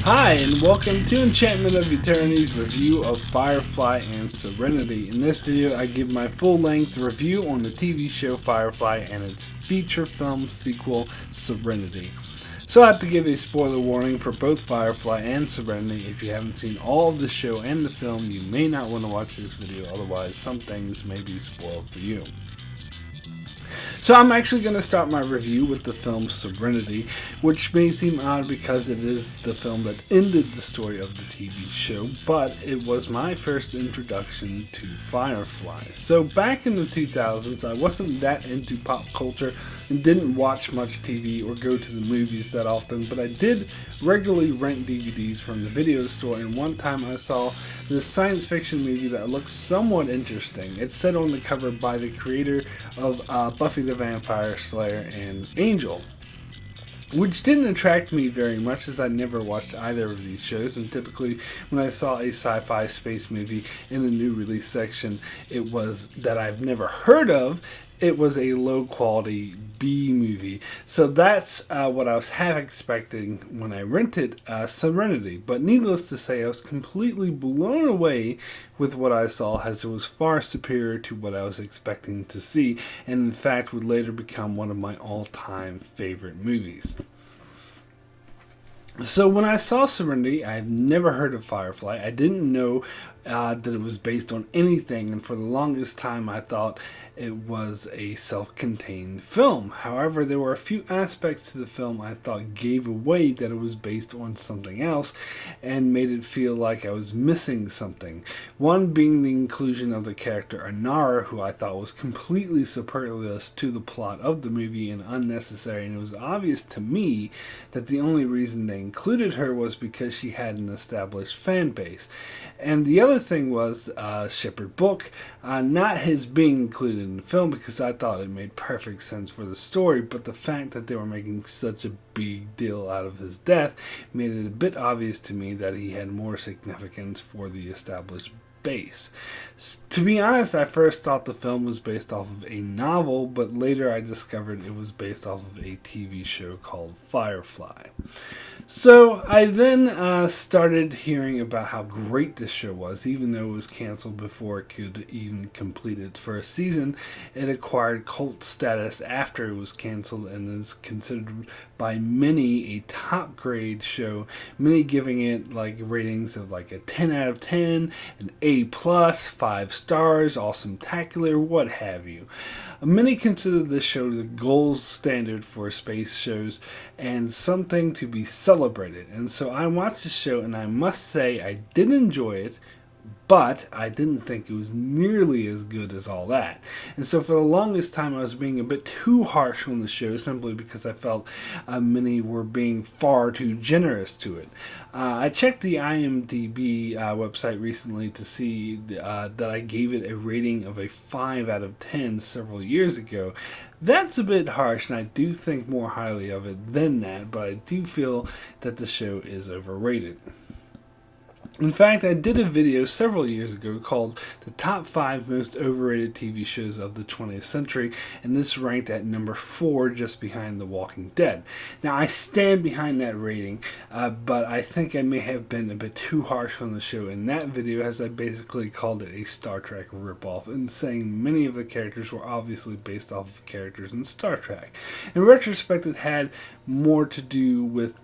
Hi, and welcome to Enchantment of Eternity's review of Firefly and Serenity. In this video, I give my full-length review on the TV show Firefly and its feature film sequel, Serenity. So I have to give a spoiler warning for both Firefly and Serenity. If you haven't seen all of the show and the film, you may not want to watch this video, otherwise some things may be spoiled for you. So I'm actually going to start my review with the film Serenity, which may seem odd because it is the film that ended the story of the TV show, but it was my first introduction to Firefly. So back in the 2000s, I wasn't that into pop culture and didn't watch much TV or go to the movies that often, but I did regularly rent DVDs from the video store, and one time I saw this science fiction movie that looks somewhat interesting. It's set on the cover by the creator of Buffy the Vampire Slayer and Angel, which didn't attract me very much as I never watched either of these shows, and typically when I saw a sci-fi space movie in the new release section it was that I've never heard of, it was a low quality B movie. So that's what I was half expecting when I rented Serenity. But needless to say, I was completely blown away with what I saw, as it was far superior to what I was expecting to see, and in fact would later become one of my all-time favorite movies. So when I saw Serenity, I had never heard of Firefly. I didn't know that it was based on anything, and for the longest time I thought it was a self-contained film. However, there were a few aspects to the film I thought gave away that it was based on something else and made it feel like I was missing something. One being the inclusion of the character Anara, who I thought was completely superfluous to the plot of the movie and unnecessary, and it was obvious to me that the only reason they included her was because she had an established fan base. And the other thing was Shepard Book, not his being included in the film, because I thought it made perfect sense for the story, but the fact that they were making such a big deal out of his death made it a bit obvious to me that he had more significance for the established base. To be honest, I first thought the film was based off of a novel, but later I discovered it was based off of a TV show called Firefly. So I then started hearing about how great this show was. Even though it was canceled before it could even complete its first season, it acquired cult status after it was canceled and is considered by many a top grade show, many giving it like ratings of like a 10 out of 10, an A+, 5 stars, awesome-tacular, what have you. Many consider this show the gold standard for space shows and something to be celebrated. And so I watched the show, and I must say I did enjoy it, but I didn't think it was nearly as good as all that. And so for the longest time I was being a bit too harsh on the show, simply because I felt many were being far too generous to it. I checked the IMDb website recently to see that I gave it a rating of a 5 out of 10 several years ago. That's a bit harsh, and I do think more highly of it than that, but I do feel that the show is overrated. In fact, I did a video several years ago called The Top 5 Most Overrated TV Shows of the 20th Century, and this ranked at number 4, just behind The Walking Dead. Now, I stand behind that rating, but I think I may have been a bit too harsh on the show in that video, as I basically called it a Star Trek ripoff, and saying many of the characters were obviously based off of characters in Star Trek. In retrospect, it had more to do with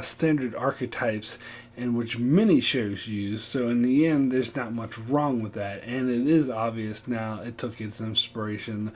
standard archetypes, in which many shows use, so in the end there's not much wrong with that, and it is obvious now it took its inspiration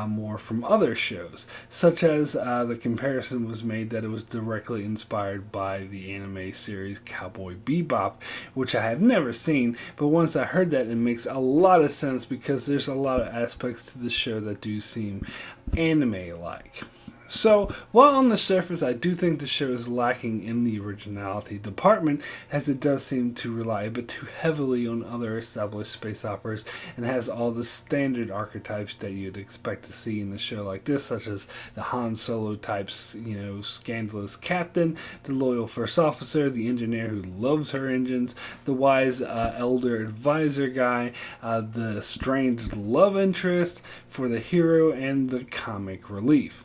more from other shows, such as the comparison was made that it was directly inspired by the anime series Cowboy Bebop, which I have never seen, but once I heard that, it makes a lot of sense, because there's a lot of aspects to the show that do seem anime-like. So, while on the surface I do think the show is lacking in the originality department, as it does seem to rely a bit too heavily on other established space operas and has all the standard archetypes that you'd expect to see in a show like this, such as the Han Solo types, scandalous captain, the loyal first officer, the engineer who loves her engines, the wise elder advisor guy, the strange love interest for the hero, and the comic relief.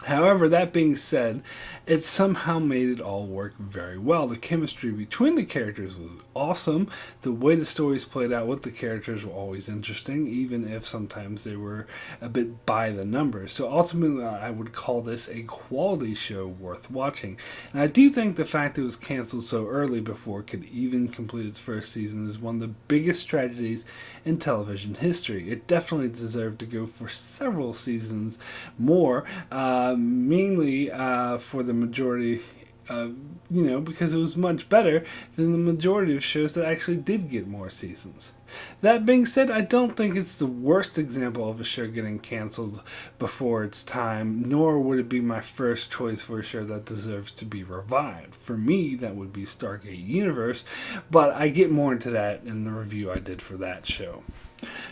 However, that being said, it somehow made it all work very well. The chemistry between the characters was awesome. The way the stories played out with the characters were always interesting, even if sometimes they were a bit by the numbers. So ultimately, I would call this a quality show worth watching. And I do think the fact it was canceled so early before it could even complete its first season is one of the biggest tragedies in television history. It definitely deserved to go for several seasons more. Mainly for the majority, because it was much better than the majority of shows that actually did get more seasons. That being said, I don't think it's the worst example of a show getting canceled before its time, nor would it be my first choice for a show that deserves to be revived. For me, that would be Stargate Universe, but I get more into that in the review I did for that show.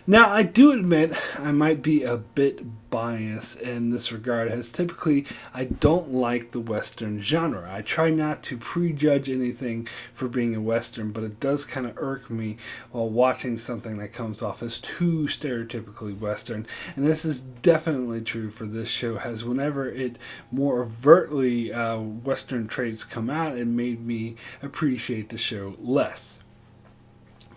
Now, I do admit I might be a bit biased in this regard, as typically I don't like the Western genre. I try not to prejudge anything for being a Western, but it does kind of irk me while watching something that comes off as too stereotypically Western. And this is definitely true for this show, as whenever it more overtly Western traits come out, it made me appreciate the show less,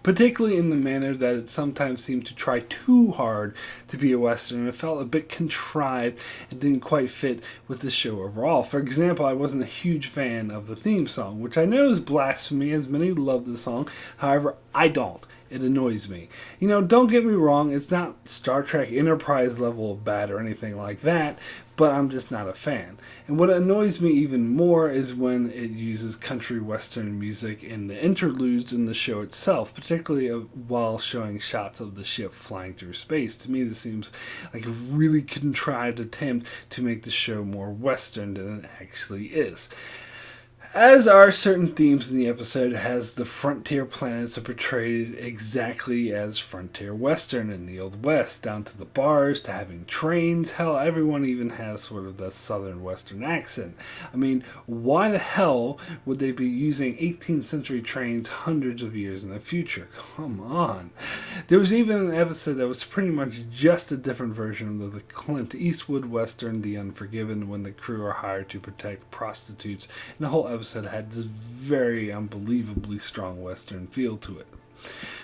particularly in the manner that it sometimes seemed to try too hard to be a Western. It felt a bit contrived and didn't quite fit with the show overall. For example, I wasn't a huge fan of the theme song, which I know is blasphemy, as many love the song. However, I don't. It annoys me. Don't get me wrong, it's not Star Trek Enterprise level of bad or anything like that, but I'm just not a fan. And what annoys me even more is when it uses country western music in the interludes in the show itself, particularly while showing shots of the ship flying through space. To me, this seems like a really contrived attempt to make the show more western than it actually is. As are certain themes in the episode, as the frontier planets are portrayed exactly as frontier western in the Old West, down to the bars, to having trains. Hell, everyone even has sort of that southern western accent. I mean, why the hell would they be using 18th century trains hundreds of years in the future? Come on. There was even an episode that was pretty much just a different version of the Clint Eastwood western, The Unforgiven, when the crew are hired to protect prostitutes, and the whole episode had this very unbelievably strong western feel to it.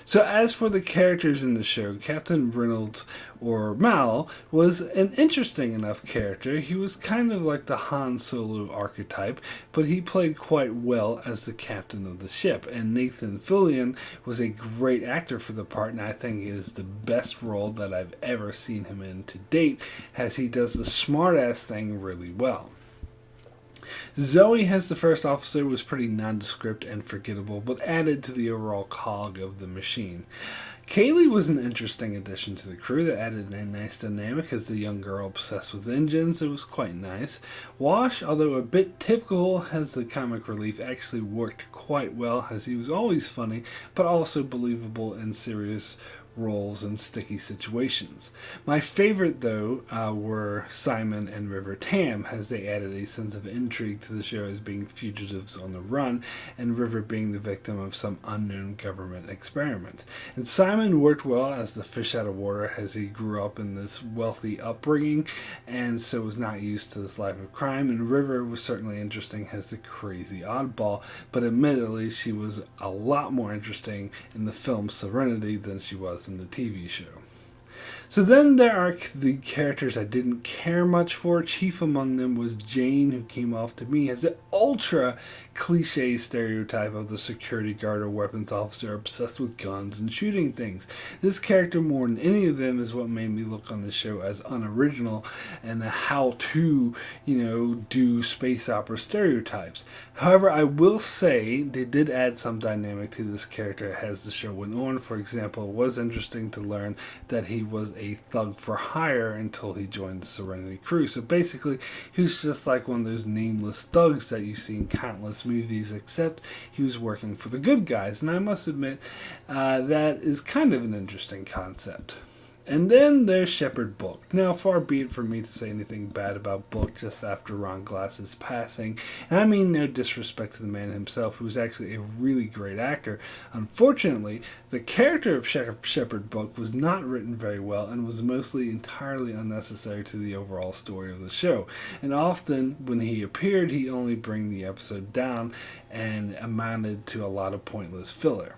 So as for the characters in the show, Captain Reynolds, or Mal, was an interesting enough character. He was kind of like the Han Solo archetype, but he played quite well as the captain of the ship. And Nathan Fillion was a great actor for the part, and I think it is the best role that I've ever seen him in to date, as he does the smart-ass thing really well. Zoe, as the first officer, was pretty nondescript and forgettable, but added to the overall cog of the machine. Kaylee was an interesting addition to the crew that added a nice dynamic as the young girl obsessed with engines. It was quite nice. Wash, although a bit typical as the comic relief, actually worked quite well, as he was always funny, but also believable in serious roles and sticky situations. My favorite, though, were Simon and River Tam, as they added a sense of intrigue to the show as being fugitives on the run, and River being the victim of some unknown government experiment. And Simon worked well as the fish out of water, as he grew up in this wealthy upbringing, and so was not used to this life of crime, and River was certainly interesting as the crazy oddball, but admittedly she was a lot more interesting in the film Serenity than she was in the TV show. So then there are the characters I didn't care much for. Chief among them was Jane, who came off to me as the ultra cliche stereotype of the security guard or weapons officer obsessed with guns and shooting things. This character, more than any of them, is what made me look on the show as unoriginal and a how to, do space opera stereotypes. However, I will say they did add some dynamic to this character as the show went on. For example, it was interesting to learn that he was a thug for hire until he joined the Serenity crew. So basically, he was just like one of those nameless thugs that you see in countless movies, except he was working for the good guys. And I must admit, that is kind of an interesting concept. And then there's Shepherd Book. Now, far be it from me to say anything bad about Book just after Ron Glass's passing, and I mean no disrespect to the man himself, who was actually a really great actor. Unfortunately, the character of Shepherd Book was not written very well and was mostly entirely unnecessary to the overall story of the show. And often, when he appeared, he only bring the episode down and amounted to a lot of pointless filler.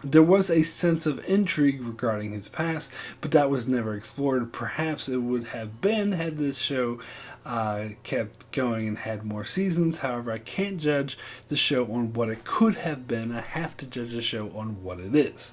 There was a sense of intrigue regarding his past, but that was never explored. Perhaps it would have been had this show kept going and had more seasons. However, I can't judge the show on what it could have been. I have to judge the show on what it is.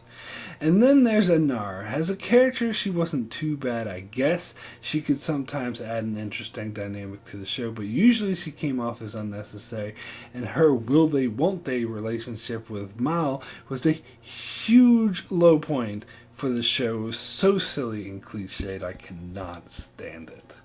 And then there's Anar. As a character, she wasn't too bad, I guess. She could sometimes add an interesting dynamic to the show, but usually she came off as unnecessary, and her will they, won't they relationship with Mal was a huge low point for the show. It was so silly and cliched, I cannot stand it.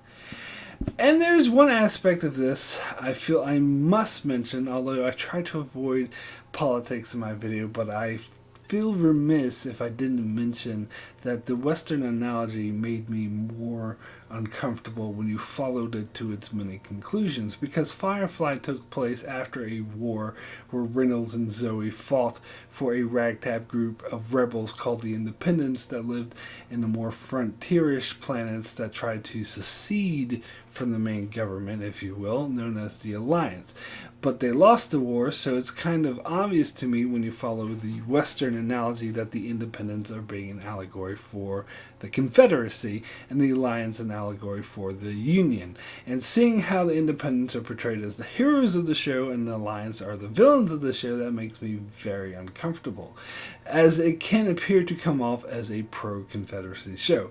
And there's one aspect of this I feel I must mention, although I try to avoid politics in my video, but I feel remiss if I didn't mention that the Western analogy made me more uncomfortable when you followed it to its many conclusions, because Firefly took place after a war where Reynolds and Zoe fought for a ragtag group of rebels called the Independents that lived in the more frontierish planets that tried to secede from the main government, if you will, known as the Alliance. But they lost the war, so it's kind of obvious to me when you follow the Western analogy that the Independents are being an allegory for the Confederacy and the Alliance an allegory for the Union. And seeing how the Independents are portrayed as the heroes of the show and the Alliance are the villains of the show, that makes me very uncomfortable, as it can appear to come off as a pro-Confederacy show.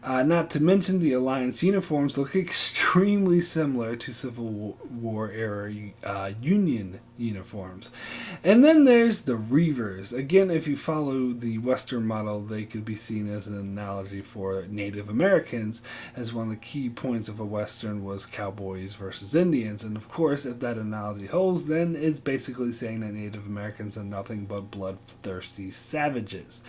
Not to mention the Alliance uniforms look extremely similar to Civil War era Union uniforms. And then there's the reavers. Again, if you follow the Western model, they could be seen as an analogy for Native Americans, as one of the key points of a Western was cowboys versus Indians. And of course, if that analogy holds, then it's basically saying that Native Americans are nothing but bloodthirsty savages.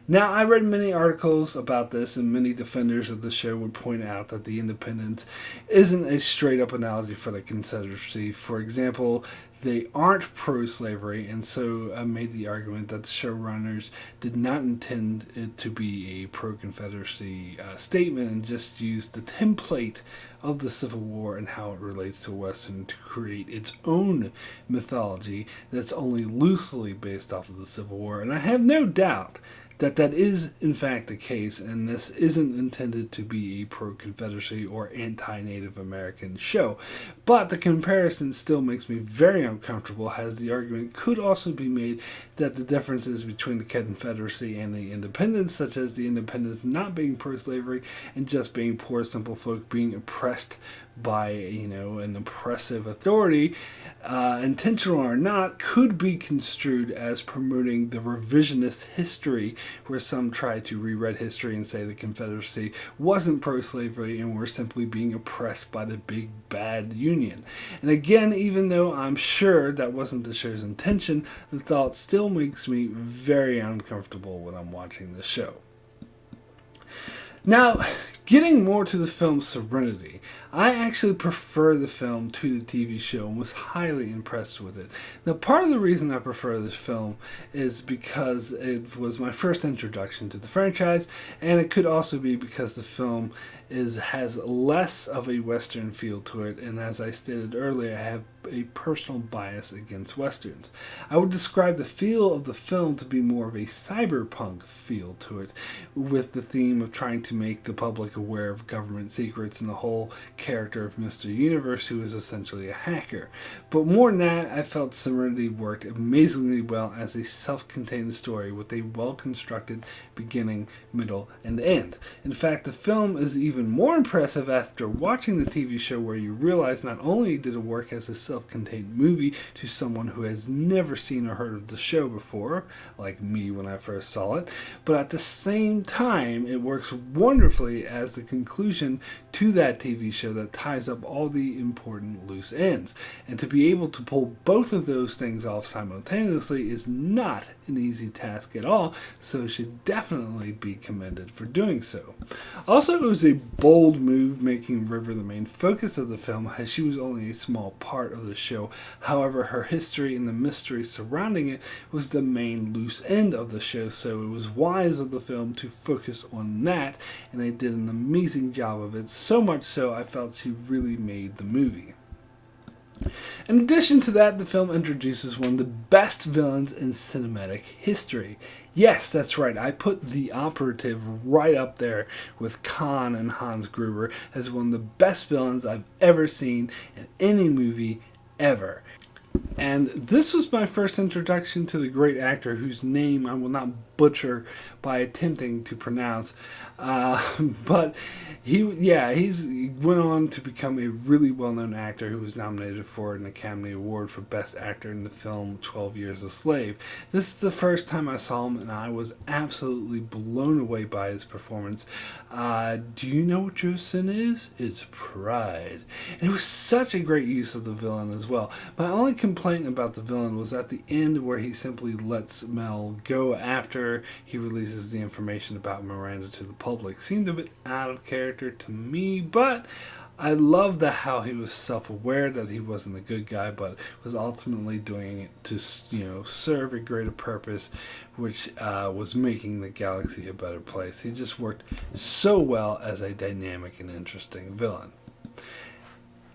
Now, I read many articles about this, and many defenders of the show would point out that the Independents isn't a straight-up analogy for the Confederacy. For example, they aren't pro-slavery, and so I made the argument that the showrunners did not intend it to be a pro-Confederacy statement and just used the template of the Civil War and how it relates to Western to create its own mythology that's only loosely based off of the Civil War. And I have no doubt that that is in fact the case, and this isn't intended to be a pro-Confederacy or anti-Native American show. But the comparison still makes me very uncomfortable, as the argument could also be made that the differences between the Confederacy and the Independents, such as the Independents not being pro-slavery and just being poor simple folk being oppressed by an oppressive authority, intentional or not, could be construed as promoting the revisionist history, where some try to rewrite history and say the Confederacy wasn't pro-slavery and were simply being oppressed by the big bad Union. And again, even though I'm sure that wasn't the show's intention, the thought still makes me very uncomfortable when I'm watching the show. Now, getting more to the film Serenity, I actually prefer the film to the TV show and was highly impressed with it. Now, part of the reason I prefer this film is because it was my first introduction to the franchise, and it could also be because the film has less of a Western feel to it, and as I stated earlier, I have a personal bias against Westerns. I would describe the feel of the film to be more of a cyberpunk feel to it, with the theme of trying to make the public aware of government secrets and the whole character of Mr. Universe, who is essentially a hacker. But more than that, I felt Serenity worked amazingly well as a self-contained story with a well-constructed beginning, middle, and end. In fact, the film is even more impressive after watching the TV show, where you realize not only did it work as a self-contained movie to someone who has never seen or heard of the show before, like me when I first saw it, but at the same time it works wonderfully as has the conclusion to that TV show that ties up all the important loose ends. And to be able to pull both of those things off simultaneously is not an easy task at all, so it should definitely be commended for doing so. Also, it was a bold move making River the main focus of the film, as she was only a small part of the show. However, her history and the mystery surrounding it was the main loose end of the show, so it was wise of the film to focus on that, and they did an amazing job of it, so much so I felt she really made the movie. In addition to that, the film introduces one of the best villains in cinematic history. Yes, that's right, I put the operative right up there with Khan and Hans Gruber as one of the best villains I've ever seen in any movie ever. And this was my first introduction to the great actor whose name I will not butcher by attempting to pronounce. But he went on to become a really well-known actor who was nominated for an Academy Award for Best Actor in the film 12 Years a Slave. This is the first time I saw him, and I was absolutely blown away by his performance. Do you know what your sin is? It's pride. And it was such a great use of the villain as well. My only complaint about the villain was at the end, where he simply lets Mel go after he releases the information about Miranda to the public. Seemed a bit out of character to me, but I loved how he was self-aware that he wasn't a good guy, but was ultimately doing it to, serve a greater purpose, which was making the galaxy a better place. He just worked so well as a dynamic and interesting villain.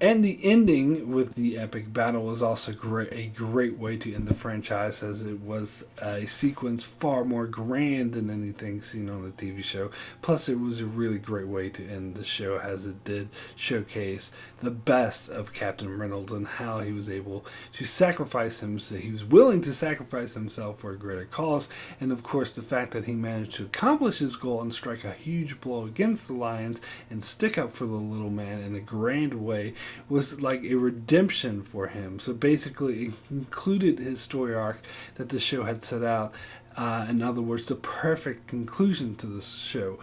And the ending with the epic battle was also a great way to end the franchise, as it was a sequence far more grand than anything seen on the TV show. Plus, it was a really great way to end the show, as it did showcase the best of Captain Reynolds and how he was able to sacrifice himself. He was willing to sacrifice himself for a greater cause, and of course the fact that he managed to accomplish his goal and strike a huge blow against the Lions and stick up for the little man in a grand way was like a redemption for him. So basically it included his story arc that the show had set out. In other words, the perfect conclusion to the show.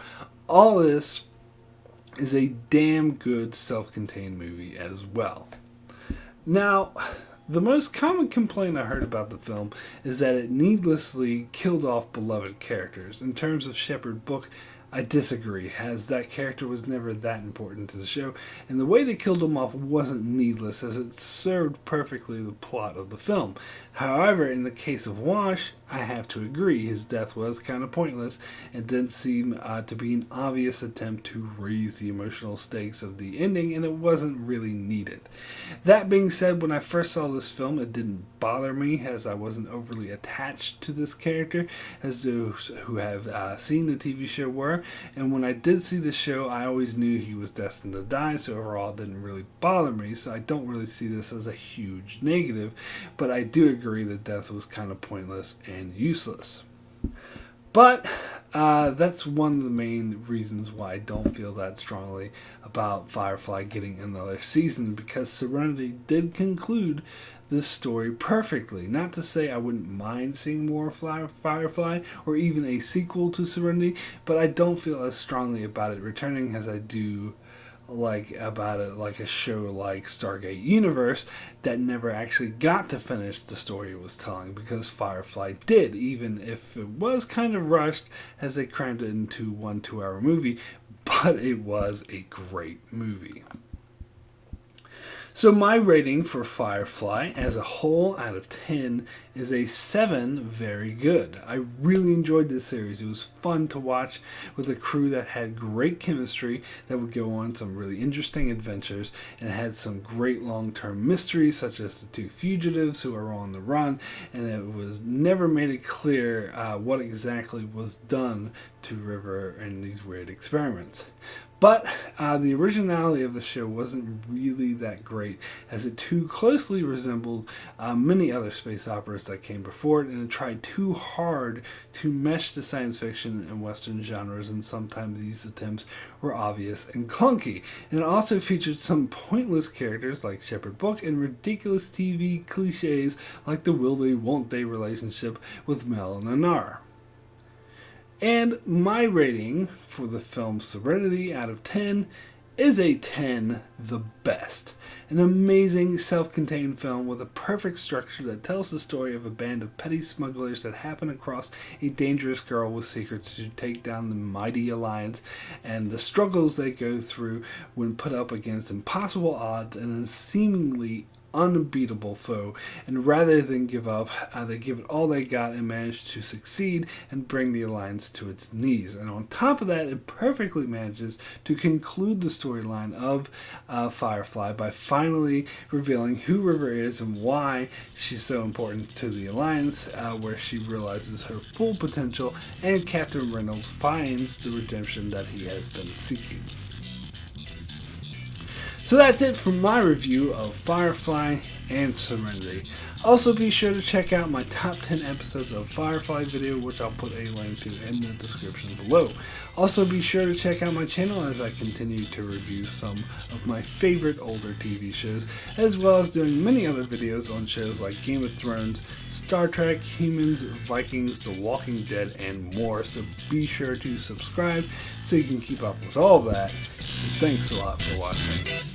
All this is a damn good self-contained movie as well. Now, the most common complaint I heard about the film is that it needlessly killed off beloved characters. In terms of Shepherd Book, I disagree, as that character was never that important to the show, and the way they killed him off wasn't needless, as it served perfectly the plot of the film. However, in the case of Wash, I have to agree, his death was kind of pointless and didn't seem to be an obvious attempt to raise the emotional stakes of the ending, and it wasn't really needed. That being said, when I first saw this film, it didn't bother me, as I wasn't overly attached to this character, as those who have seen the TV show were. And when I did see the show, I always knew he was destined to die, so overall it didn't really bother me, so I don't really see this as a huge negative, but I do agree that death was kind of pointless and useless. But that's one of the main reasons why I don't feel that strongly about Firefly getting another season, because Serenity did conclude this story perfectly. Not to say I wouldn't mind seeing more Firefly or even a sequel to Serenity, but I don't feel as strongly about it returning as I do about it like a show like Stargate Universe that never actually got to finish the story it was telling, because Firefly did, even if it was kind of rushed as they crammed it into 1 2-hour movie, but it was a great movie. So my rating for Firefly as a whole out of 10 is a 7, very good. I really enjoyed this series. It was fun to watch with a crew that had great chemistry, that would go on some really interesting adventures, and had some great long-term mysteries, such as the 2 fugitives who are on the run, and it was never made it clear what exactly was done to River in these weird experiments. But the originality of the show wasn't really that great, as it too closely resembled many other space operas that came before it, and it tried too hard to mesh the science fiction and Western genres, and sometimes these attempts were obvious and clunky. And it also featured some pointless characters like Shepherd Book and ridiculous TV cliches like the will they won't they relationship with Mel and Anar. And my rating for the film Serenity out of 10 is a 10, the best. An amazing self-contained film with a perfect structure that tells the story of a band of petty smugglers that happen across a dangerous girl with secrets to take down the mighty Alliance, and the struggles they go through when put up against impossible odds and a seemingly unbeatable foe. And rather than give up, they give it all they got and manage to succeed and bring the Alliance to its knees. And on top of that, it perfectly manages to conclude the storyline of Firefly by finally revealing who River is and why she's so important to the Alliance, where she realizes her full potential and Captain Reynolds finds the redemption that he has been seeking. So that's it for my review of Firefly and Serenity. Also be sure to check out my top 10 episodes of Firefly video, which I'll put a link to in the description below. Also be sure to check out my channel as I continue to review some of my favorite older TV shows, as well as doing many other videos on shows like Game of Thrones, Star Trek, Humans, Vikings, The Walking Dead, and more. So be sure to subscribe so you can keep up with all that. And thanks a lot for watching.